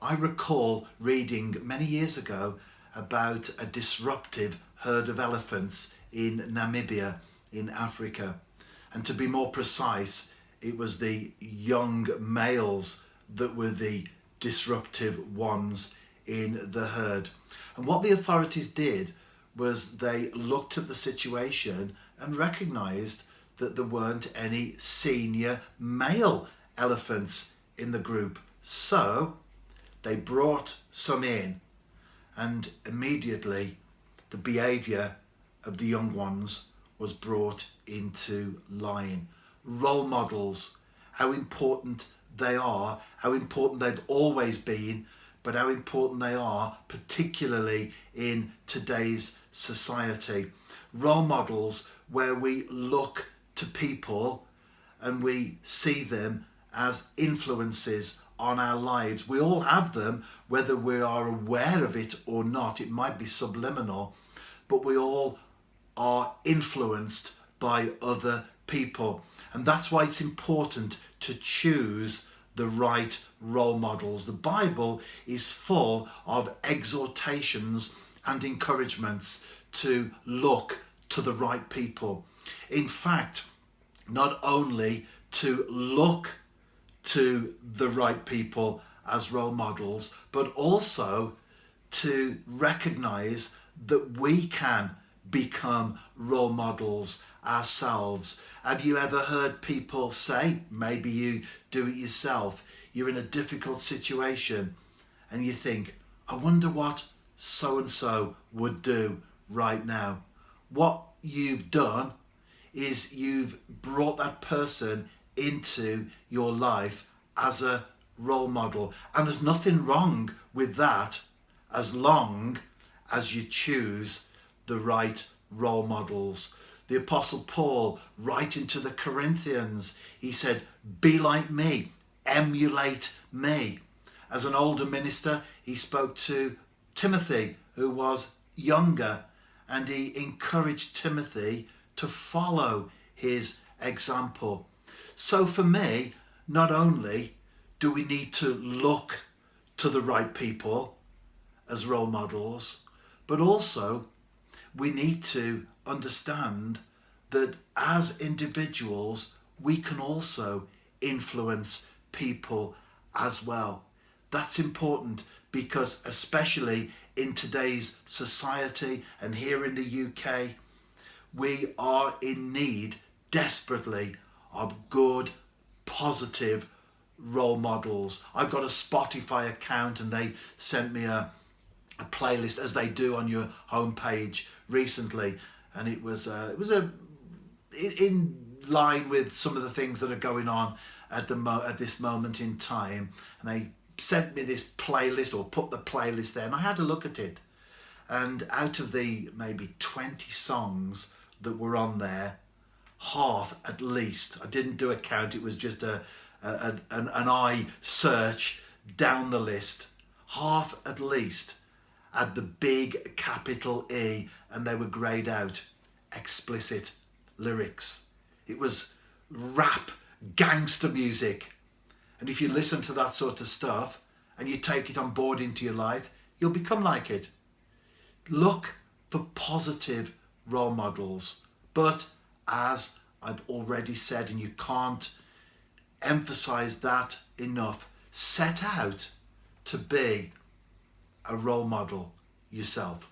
I recall reading many years ago about a disruptive herd of elephants in Namibia in Africa. And to be more precise, it was the young males that were the disruptive ones in the herd. And what the authorities did was they looked at the situation and recognised that there weren't any senior male elephants in the group. So they brought some in, and immediately the behaviour of the young ones was brought into line. Role models, how important they are, how important they've always been, but how important they are particularly in today's society. Role models where we look to people and we see them as influences on our lives. We all have them, whether we are aware of it or not. It might be subliminal, but we all are influenced by other people. And that's why it's important to choose the right role models. The Bible is full of exhortations and encouragements to look to the right people. In fact, not only to look to the right people as role models, but also to recognize that we can become role models ourselves. Have you ever heard people say, maybe you do it yourself, you're in a difficult situation and you think, I wonder what so and so would do right now? What you've done is you've brought that person into your life as a role model. And there's nothing wrong with that as long as you choose the right role models. The Apostle Paul, writing to the Corinthians, he said, be like me, emulate me. As an older minister, he spoke to Timothy, who was younger, and he encouraged Timothy to follow his example. So for me, not only do we need to look to the right people as role models, but also we need to understand that as individuals, we can also influence people as well. That's important because especially in today's society and here in the UK, we are in need desperately of good, positive role models. I've got a Spotify account and they sent me a playlist, as they do on your homepage recently, and it was in line with some of the things that are going on at this moment in time. And they sent me this playlist, or put the playlist there, and I had a look at it. And out of the maybe 20 songs that were on there, half at least, I didn't do a count, it was just an eye search down the list, half at least had the big capital E, and they were greyed out explicit lyrics. It was rap, gangster music. And if you listen to that sort of stuff and you take it on board into your life, you'll become like it. Look for positive role models. But as I've already said, and you can't emphasize that enough, set out to be a role model yourself.